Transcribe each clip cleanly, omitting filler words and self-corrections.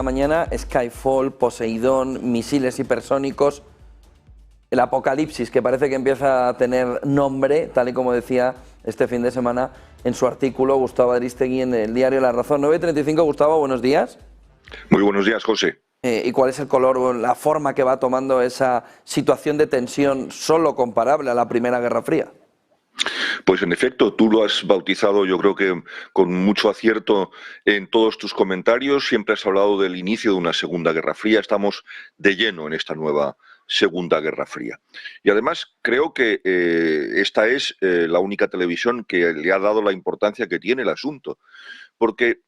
Mañana, Skyfall, Poseidón, misiles hipersónicos, el apocalipsis que parece que empieza a tener nombre, tal y como decía este fin de semana en su artículo Gustavo Aristegui en el diario La Razón. 9:35, Gustavo, buenos días. Muy buenos días, José. ¿Y cuál es el color o la forma que va tomando esa situación de tensión solo comparable a la Primera Guerra Fría? Pues en efecto, tú lo has bautizado, yo creo que con mucho acierto en todos tus comentarios. Siempre has hablado del inicio de una Segunda Guerra Fría. Estamos de lleno en esta nueva Segunda Guerra Fría. Y además creo que esta es la única televisión que le ha dado la importancia que tiene el asunto. Porque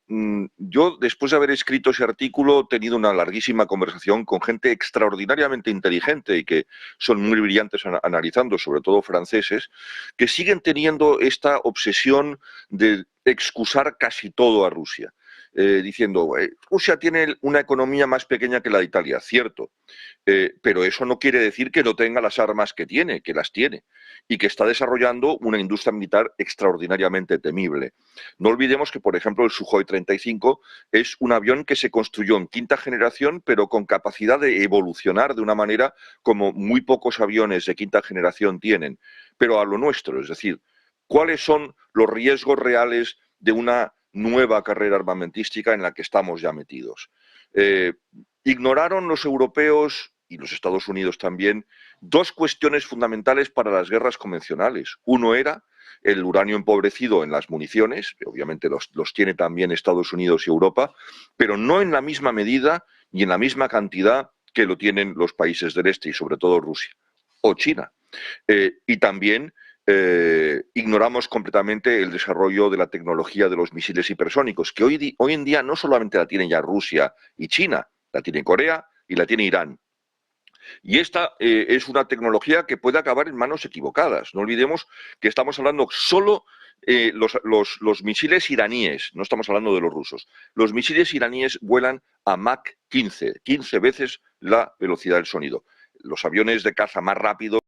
yo, después de haber escrito ese artículo, he tenido una larguísima conversación con gente extraordinariamente inteligente y que son muy brillantes analizando, sobre todo franceses, que siguen teniendo esta obsesión de excusar casi todo a Rusia. Diciendo, Rusia tiene una economía más pequeña que la de Italia, cierto, pero eso no quiere decir que no tenga las armas que las tiene, y que está desarrollando una industria militar extraordinariamente temible. No olvidemos que, por ejemplo, el Sukhoi 35 es un avión que se construyó en quinta generación, pero con capacidad de evolucionar de una manera como muy pocos aviones de quinta generación tienen, pero a lo nuestro, es decir, ¿cuáles son los riesgos reales de una nueva carrera armamentística en la que estamos ya metidos? Ignoraron los europeos y los Estados Unidos también dos cuestiones fundamentales para las guerras convencionales. Uno era el uranio empobrecido en las municiones, que obviamente los tiene también Estados Unidos y Europa, pero no en la misma medida ni en la misma cantidad que lo tienen los países del este y sobre todo Rusia o China. Y también ignoramos completamente el desarrollo de la tecnología de los misiles hipersónicos, que hoy en día no solamente la tienen ya Rusia y China, la tiene Corea y la tiene Irán. Y esta es una tecnología que puede acabar en manos equivocadas. No olvidemos que estamos hablando solo los misiles iraníes, no estamos hablando de los rusos. Los misiles iraníes vuelan a Mach 15, 15 veces la velocidad del sonido. Los aviones de caza más rápidos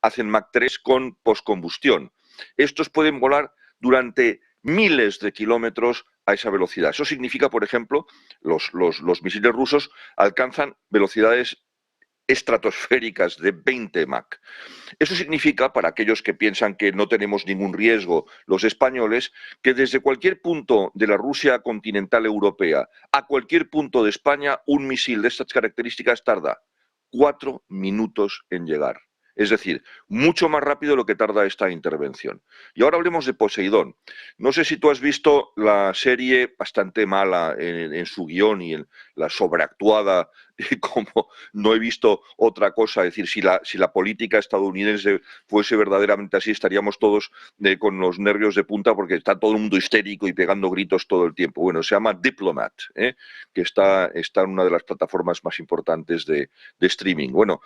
hacen Mach 3 con poscombustión. Estos pueden volar durante miles de kilómetros a esa velocidad. Eso significa, por ejemplo, los misiles rusos alcanzan velocidades estratosféricas de 20 Mach. Eso significa, para aquellos que piensan que no tenemos ningún riesgo los españoles, que desde cualquier punto de la Rusia continental europea a cualquier punto de España, un misil de estas características tarda 4 minutos en llegar. Es decir, mucho más rápido de lo que tarda esta intervención. Y ahora hablemos de Poseidón. No sé si tú has visto la serie bastante mala en su guión y en la sobreactuada, como no he visto otra cosa. Es decir, si la política estadounidense fuese verdaderamente así, estaríamos todos con los nervios de punta porque está todo el mundo histérico y pegando gritos todo el tiempo. Bueno, se llama Diplomat, que está en una de las plataformas más importantes de streaming. Bueno,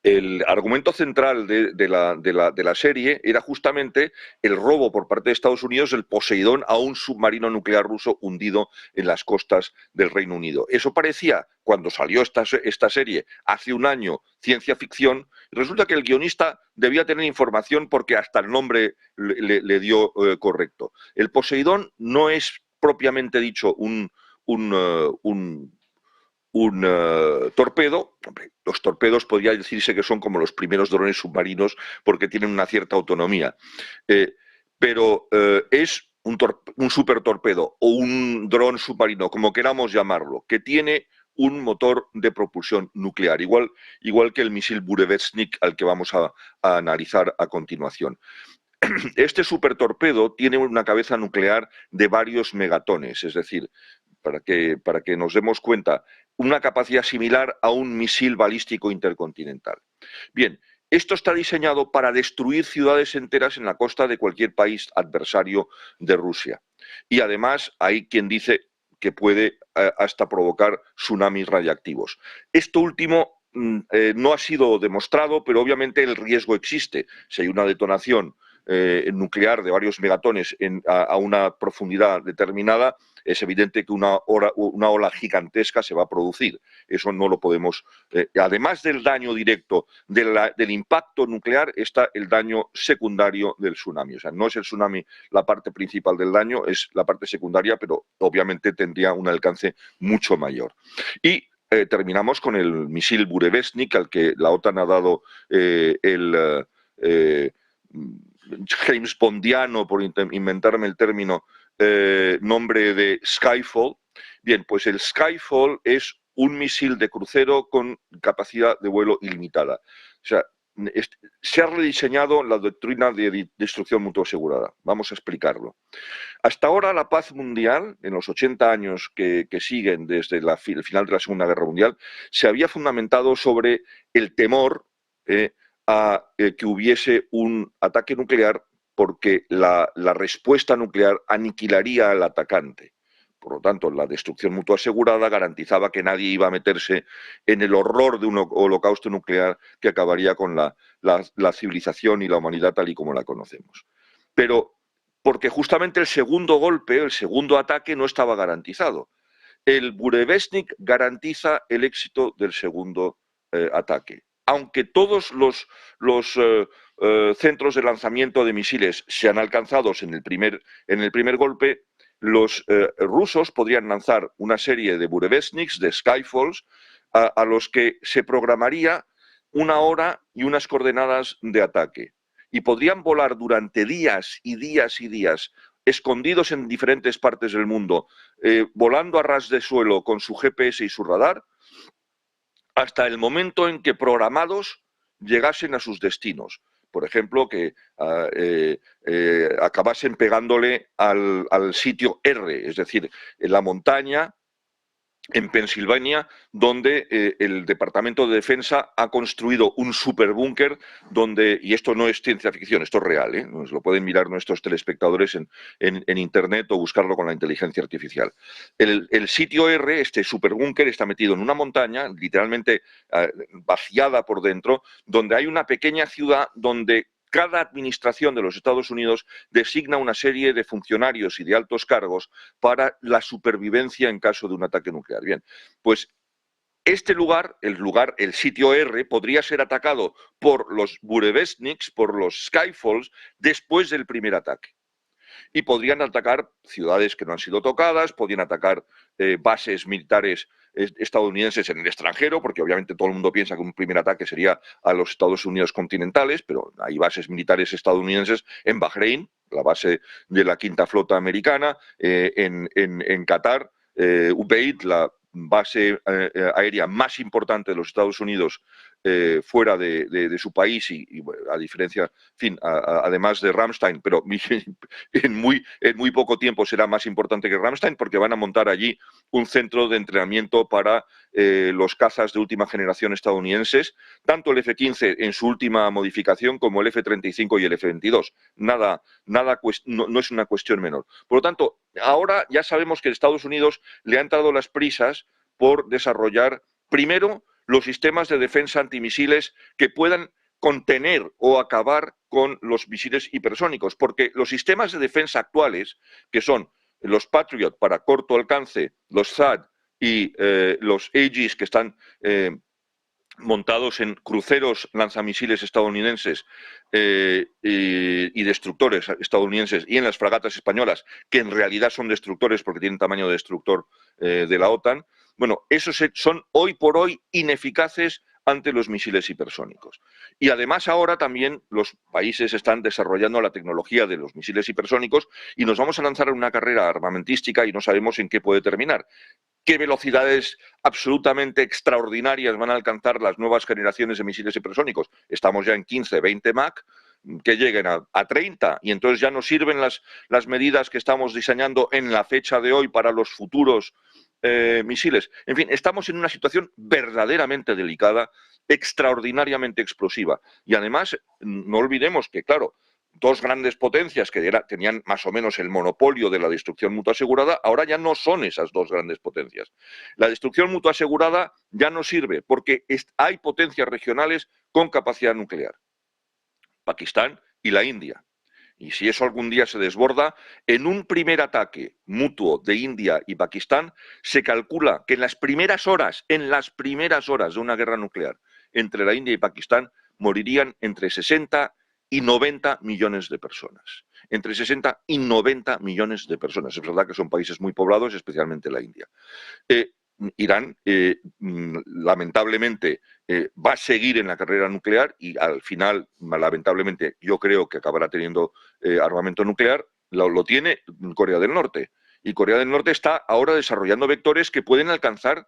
el argumento central de la serie era justamente el robo por parte de Estados Unidos del Poseidón a un submarino nuclear ruso hundido en las costas del Reino Unido. Eso parecía, cuando salió esta serie hace un año, ciencia ficción. Resulta que el guionista debía tener información porque hasta el nombre le dio correcto. El Poseidón no es propiamente dicho un torpedo. Los torpedos podría decirse que son como los primeros drones submarinos porque tienen una cierta autonomía, pero es un supertorpedo o un dron submarino, como queramos llamarlo, que tiene un motor de propulsión nuclear, igual que el misil Burevestnik al que vamos a analizar a continuación. Este supertorpedo tiene una cabeza nuclear de varios megatones, es decir, para que nos demos cuenta, una capacidad similar a un misil balístico intercontinental. Bien, esto está diseñado para destruir ciudades enteras en la costa de cualquier país adversario de Rusia. Y además hay quien dice que puede hasta provocar tsunamis radiactivos. Esto último no ha sido demostrado, pero obviamente el riesgo existe. Si hay una detonación nuclear de varios megatones a una profundidad determinada, es evidente que una ola gigantesca se va a producir. Eso no lo podemos... además del daño directo del impacto nuclear, está el daño secundario del tsunami. O sea, no es el tsunami la parte principal del daño, es la parte secundaria, pero obviamente tendría un alcance mucho mayor. Y terminamos con el misil Burevestnik, al que la OTAN ha dado James Bondiano, por inventarme el término, nombre de Skyfall. Bien, pues el Skyfall es un misil de crucero con capacidad de vuelo ilimitada. O sea, se ha rediseñado la doctrina de destrucción mutua asegurada. Vamos a explicarlo. Hasta ahora la paz mundial, en los 80 años que siguen desde el final de la Segunda Guerra Mundial, se había fundamentado sobre el temor a que hubiese un ataque nuclear, porque la respuesta nuclear aniquilaría al atacante. Por lo tanto, la destrucción mutua asegurada garantizaba que nadie iba a meterse en el horror de un holocausto nuclear que acabaría con la civilización y la humanidad tal y como la conocemos. Pero porque justamente el segundo golpe, el segundo ataque, no estaba garantizado. El Burevestnik garantiza el éxito del segundo ataque. Aunque todos los centros de lanzamiento de misiles sean alcanzados en el primer golpe, los rusos podrían lanzar una serie de Burevestniks, de Skyfalls, a los que se programaría una hora y unas coordenadas de ataque. Y podrían volar durante días y días y días, escondidos en diferentes partes del mundo, volando a ras de suelo con su GPS y su radar, hasta el momento en que programados llegasen a sus destinos. Por ejemplo, que acabasen pegándole al sitio R, es decir, en la montaña en Pensilvania, donde el Departamento de Defensa ha construido un superbúnker donde, y esto no es ciencia ficción, esto es real, nos lo pueden mirar nuestros telespectadores en Internet o buscarlo con la inteligencia artificial. El sitio R, este superbúnker, está metido en una montaña, literalmente vaciada por dentro, donde hay una pequeña ciudad donde cada administración de los Estados Unidos designa una serie de funcionarios y de altos cargos para la supervivencia en caso de un ataque nuclear. Bien, pues este lugar, el sitio R, podría ser atacado por los Burevestniks, por los Skyfalls, después del primer ataque. Y podrían atacar ciudades que no han sido tocadas, podrían atacar bases militares estadounidenses en el extranjero, porque obviamente todo el mundo piensa que un primer ataque sería a los Estados Unidos continentales, pero hay bases militares estadounidenses en Bahrein, la base de la Quinta Flota Americana, en Qatar, Ubaid, la base aérea más importante de los Estados Unidos fuera de su país y a diferencia, en fin, además de Ramstein, pero en muy poco tiempo será más importante que Ramstein porque van a montar allí un centro de entrenamiento para los cazas de última generación estadounidenses, tanto el F-15 en su última modificación como el F-35 y el F-22. No es una cuestión menor. Por lo tanto, ahora ya sabemos que Estados Unidos le ha entrado las prisas por desarrollar primero los sistemas de defensa antimisiles que puedan contener o acabar con los misiles hipersónicos, porque los sistemas de defensa actuales, que son los Patriot para corto alcance, los THAAD y los Aegis, que están montados en cruceros lanzamisiles estadounidenses y destructores estadounidenses, y en las fragatas españolas, que en realidad son destructores porque tienen tamaño de destructor de la OTAN, bueno, esos son hoy por hoy ineficaces ante los misiles hipersónicos. Y además ahora también los países están desarrollando la tecnología de los misiles hipersónicos y nos vamos a lanzar en una carrera armamentística y no sabemos en qué puede terminar. ¿Qué velocidades absolutamente extraordinarias van a alcanzar las nuevas generaciones de misiles hipersónicos? Estamos ya en 15, 20 Mach, que lleguen a 30 y entonces ya no sirven las medidas que estamos diseñando en la fecha de hoy para los futuros misiles. En fin, estamos en una situación verdaderamente delicada, extraordinariamente explosiva. Y además, no olvidemos que, claro, dos grandes potencias que tenían más o menos el monopolio de la destrucción mutua asegurada, ahora ya no son esas dos grandes potencias. La destrucción mutua asegurada ya no sirve porque hay potencias regionales con capacidad nuclear. Pakistán y la India. Y si eso algún día se desborda, en un primer ataque mutuo de India y Pakistán, se calcula que en las primeras horas de una guerra nuclear entre la India y Pakistán, morirían entre 60 y 90 millones de personas. Entre 60 y 90 millones de personas. Es verdad que son países muy poblados, especialmente la India. Irán, lamentablemente, va a seguir en la carrera nuclear y al final, lamentablemente, yo creo que acabará teniendo armamento nuclear. Lo tiene Corea del Norte. Y Corea del Norte está ahora desarrollando vectores que pueden alcanzar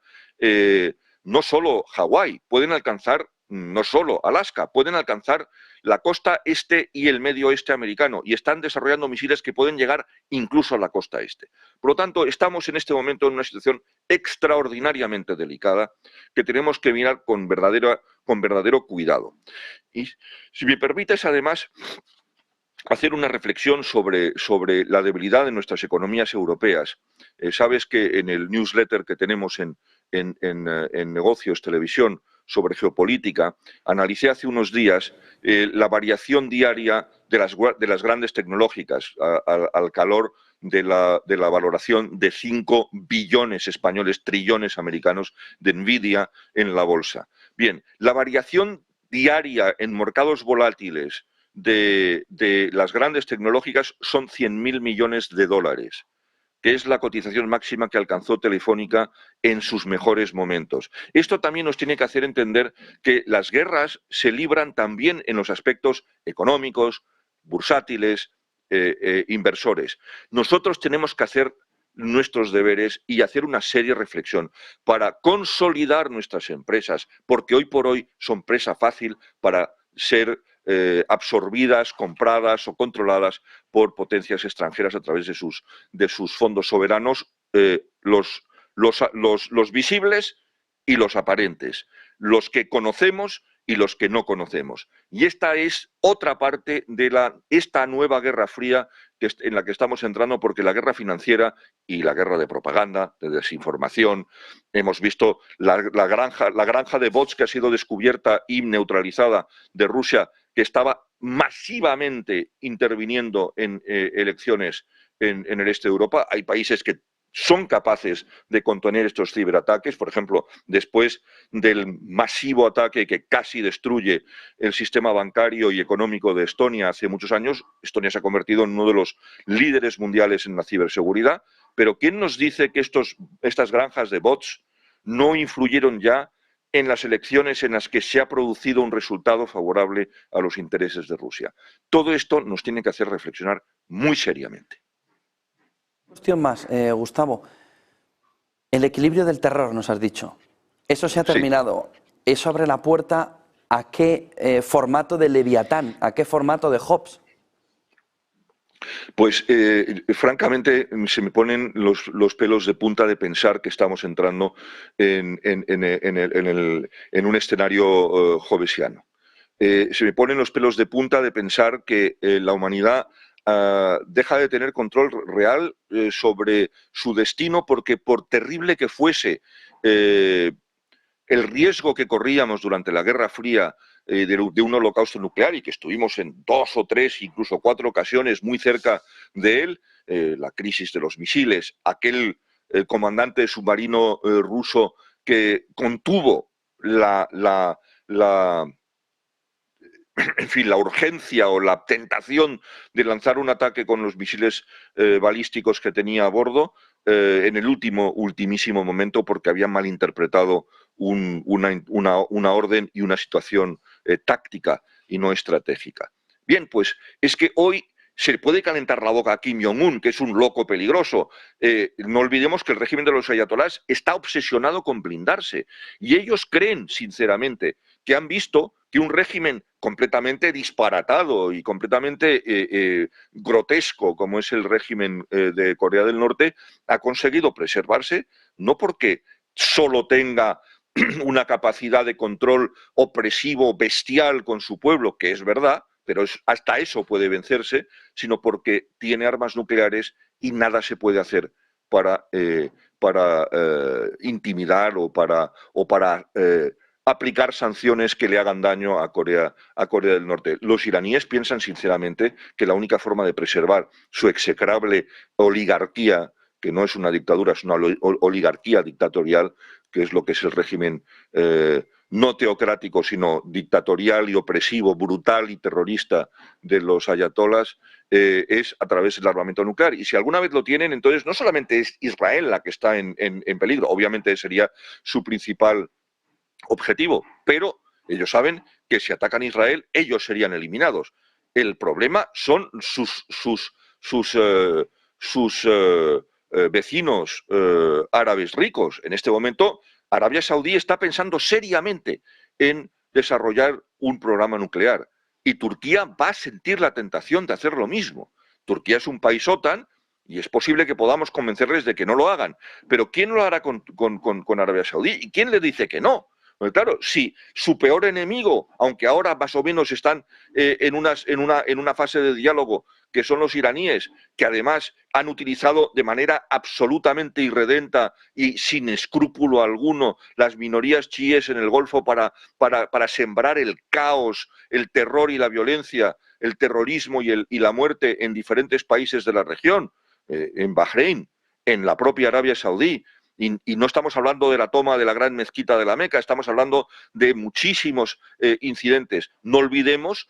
no solo Hawái, pueden alcanzar no solo Alaska, pueden alcanzar la costa este y el medio oeste americano y están desarrollando misiles que pueden llegar incluso a la costa este. Por lo tanto, estamos en este momento en una situación extraordinariamente delicada que tenemos que mirar con verdadero cuidado. Y si me permites, además, hacer una reflexión sobre la debilidad de nuestras economías europeas. Sabes que en el newsletter que tenemos en Negocios Televisión sobre geopolítica, analicé hace unos días la variación diaria de las grandes tecnológicas al calor de la valoración de 5 billones españoles, trillones americanos de Nvidia en la bolsa. Bien, la variación diaria en mercados volátiles de las grandes tecnológicas son 100.000 millones de dólares, que es la cotización máxima que alcanzó Telefónica en sus mejores momentos. Esto también nos tiene que hacer entender que las guerras se libran también en los aspectos económicos, bursátiles, inversores. Nosotros tenemos que hacer nuestros deberes y hacer una seria reflexión para consolidar nuestras empresas, porque hoy por hoy son presa fácil para ser absorbidas, compradas o controladas por potencias extranjeras a través de sus fondos soberanos, los visibles y los aparentes, los que conocemos y los que no conocemos. Y esta es otra parte de esta nueva Guerra Fría en la que estamos entrando, porque la guerra financiera y la guerra de propaganda, de desinformación, hemos visto la granja de bots que ha sido descubierta y neutralizada de Rusia, que estaba masivamente interviniendo en elecciones en el este de Europa. Hay países que son capaces de contener estos ciberataques. Por ejemplo, después del masivo ataque que casi destruye el sistema bancario y económico de Estonia hace muchos años, Estonia se ha convertido en uno de los líderes mundiales en la ciberseguridad. Pero ¿quién nos dice que estas granjas de bots no influyeron ya en las elecciones en las que se ha producido un resultado favorable a los intereses de Rusia? Todo esto nos tiene que hacer reflexionar muy seriamente. Cuestión más, Gustavo. El equilibrio del terror, nos has dicho. Eso se ha terminado. Sí. Eso abre la puerta a qué formato de Leviatán, a qué formato de Hobbes. Pues francamente se me ponen los pelos de punta de pensar que estamos entrando en un escenario hobbesiano. Se me ponen los pelos de punta de pensar que la humanidad deja de tener control real sobre su destino, porque por terrible que fuese el riesgo que corríamos durante la Guerra Fría de un holocausto nuclear, y que estuvimos en 2 o 3, incluso 4 ocasiones muy cerca de él, la crisis de los misiles, aquel comandante submarino ruso que contuvo la urgencia o la tentación de lanzar un ataque con los misiles balísticos que tenía a bordo en el ultimísimo momento, porque habían malinterpretado una orden y una situación táctica y no estratégica. Bien, pues es que hoy se puede calentar la boca a Kim Jong-un, que es un loco peligroso. No olvidemos que el régimen de los ayatolás está obsesionado con blindarse, y ellos creen, sinceramente, que han visto que un régimen completamente disparatado y completamente grotesco, como es el régimen de Corea del Norte, ha conseguido preservarse, no porque solo tenga una capacidad de control opresivo, bestial con su pueblo, que es verdad, pero hasta eso puede vencerse, sino porque tiene armas nucleares y nada se puede hacer para intimidar o para aplicar sanciones que le hagan daño a Corea del Norte. Los iraníes piensan sinceramente que la única forma de preservar su execrable oligarquía, que no es una dictadura, es una oligarquía dictatorial, que es lo que es el régimen no teocrático, sino dictatorial y opresivo, brutal y terrorista de los ayatolás, es a través del armamento nuclear. Y si alguna vez lo tienen, entonces no solamente es Israel la que está en peligro, obviamente sería su principal objetivo, pero ellos saben que si atacan a Israel, ellos serían eliminados. El problema son sus vecinos árabes ricos. En este momento, Arabia Saudí está pensando seriamente en desarrollar un programa nuclear y Turquía va a sentir la tentación de hacer lo mismo. Turquía es un país OTAN y es posible que podamos convencerles de que no lo hagan. Pero ¿quién lo hará con Arabia Saudí? ¿Y quién le dice que no? Pues claro, si su peor enemigo, aunque ahora más o menos están en una fase de diálogo, que son los iraníes, que además han utilizado de manera absolutamente irredenta y sin escrúpulo alguno las minorías chiíes en el Golfo para sembrar el caos, el terror y la violencia, el terrorismo y la muerte en diferentes países de la región, en Bahrein, en la propia Arabia Saudí. Y no estamos hablando de la toma de la gran mezquita de la Meca, estamos hablando de muchísimos incidentes. No olvidemos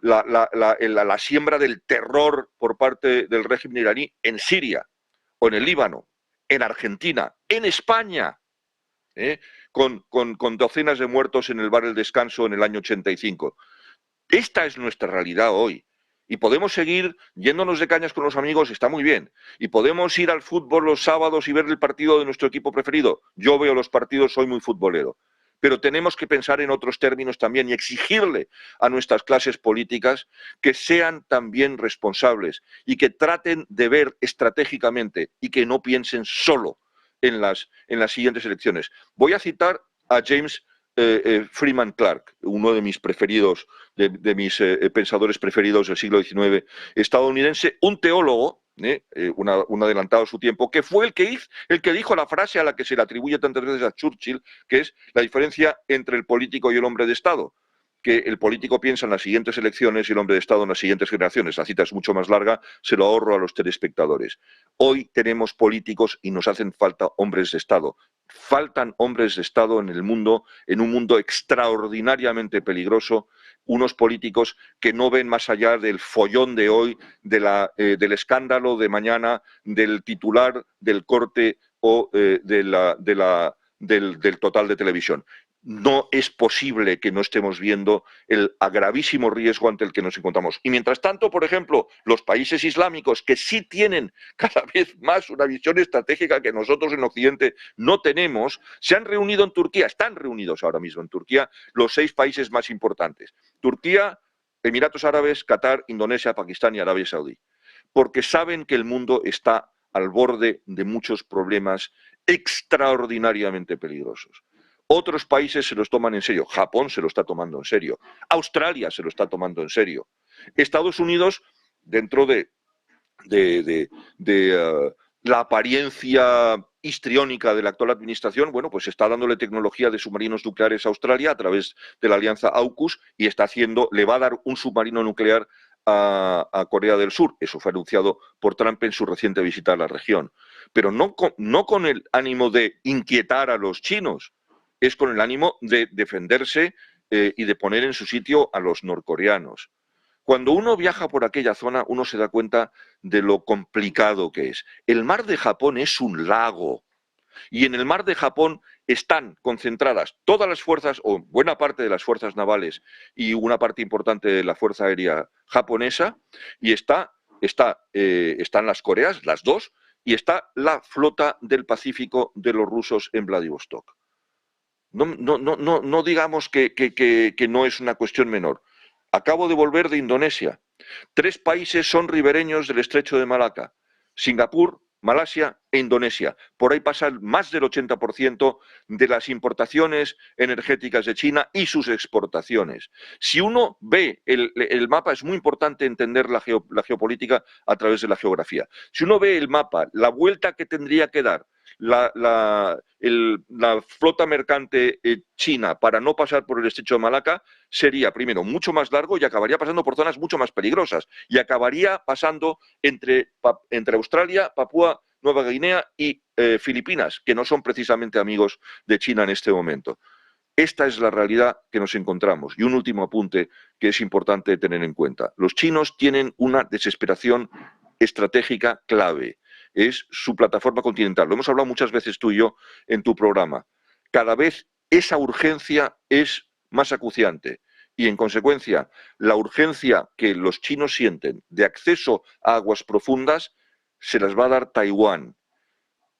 la siembra del terror por parte del régimen iraní en Siria, o en el Líbano, en Argentina, en España, con docenas de muertos en el bar El Descanso en el año 85. Esta es nuestra realidad hoy. Y podemos seguir yéndonos de cañas con los amigos, está muy bien. Y podemos ir al fútbol los sábados y ver el partido de nuestro equipo preferido. Yo veo los partidos, soy muy futbolero. Pero tenemos que pensar en otros términos también y exigirle a nuestras clases políticas que sean también responsables y que traten de ver estratégicamente y que no piensen solo en las siguientes elecciones. Voy a citar a James Freeman Clark, uno de mis preferidos, de mis pensadores preferidos del siglo XIX estadounidense, un teólogo, un adelantado a su tiempo, que fue el que dijo la frase a la que se le atribuye tantas veces a Churchill, que es la diferencia entre el político y el hombre de Estado, que el político piensa en las siguientes elecciones y el hombre de Estado en las siguientes generaciones. La cita es mucho más larga, se lo ahorro a los telespectadores. Hoy tenemos políticos y nos hacen falta hombres de Estado. Faltan hombres de Estado en el mundo, en un mundo extraordinariamente peligroso, unos políticos que no ven más allá del follón de hoy, del escándalo de mañana, del titular, del corte o del total de televisión. No es posible que no estemos viendo el gravísimo riesgo ante el que nos encontramos. Y mientras tanto, por ejemplo, los países islámicos, que sí tienen cada vez más una visión estratégica que nosotros en Occidente no tenemos, se han reunido en Turquía, están reunidos ahora mismo en Turquía los 6 países más importantes. Turquía, Emiratos Árabes, Qatar, Indonesia, Pakistán y Arabia Saudí. Porque saben que el mundo está al borde de muchos problemas extraordinariamente peligrosos. Otros países se los toman en serio. Japón se lo está tomando en serio. Australia se lo está tomando en serio. Estados Unidos, dentro de la apariencia histriónica de la actual administración, bueno, pues está dándole tecnología de submarinos nucleares a Australia a través de la alianza AUKUS y le va a dar un submarino nuclear a Corea del Sur. Eso fue anunciado por Trump en su reciente visita a la región. Pero no con el ánimo de inquietar a los chinos, es con el ánimo de defenderse y de poner en su sitio a los norcoreanos. Cuando uno viaja por aquella zona, uno se da cuenta de lo complicado que es. El mar de Japón es un lago y en el mar de Japón están concentradas todas las fuerzas, o buena parte de las fuerzas navales y una parte importante de la Fuerza Aérea japonesa, y están las Coreas, las dos, y está la flota del Pacífico de los rusos en Vladivostok. No digamos que no es una cuestión menor. Acabo de volver de Indonesia. 3 países son ribereños del estrecho de Malaca: Singapur, Malasia e Indonesia. Por ahí pasa más del 80% de las importaciones energéticas de China y sus exportaciones. Si uno ve el mapa, es muy importante entender la geopolítica a través de la geografía. Si uno ve el mapa, la vuelta que tendría que dar la flota mercante china para no pasar por el estrecho de Malaca sería, primero, mucho más largo y acabaría pasando por zonas mucho más peligrosas. Y acabaría pasando entre Australia, Papúa Nueva Guinea y Filipinas, que no son precisamente amigos de China en este momento. Esta es la realidad que nos encontramos. Y un último apunte que es importante tener en cuenta. Los chinos tienen una desesperación estratégica clave. Es su plataforma continental. Lo hemos hablado muchas veces tú y yo en tu programa. Cada vez esa urgencia es más acuciante y, en consecuencia, la urgencia que los chinos sienten de acceso a aguas profundas se las va a dar Taiwán.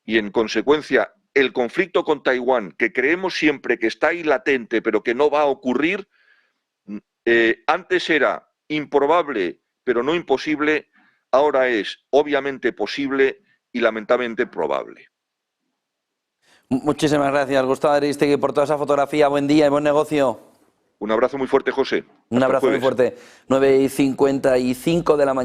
Y, en consecuencia, el conflicto con Taiwán, que creemos siempre que está ahí latente, pero que no va a ocurrir, antes era improbable, pero no imposible, ahora es obviamente posible y lamentablemente probable. Muchísimas gracias, Gustavo Ariztegui, por toda esa fotografía. Buen día y buen negocio. Un abrazo muy fuerte, José. Un abrazo muy fuerte. 9:55 de la mañana.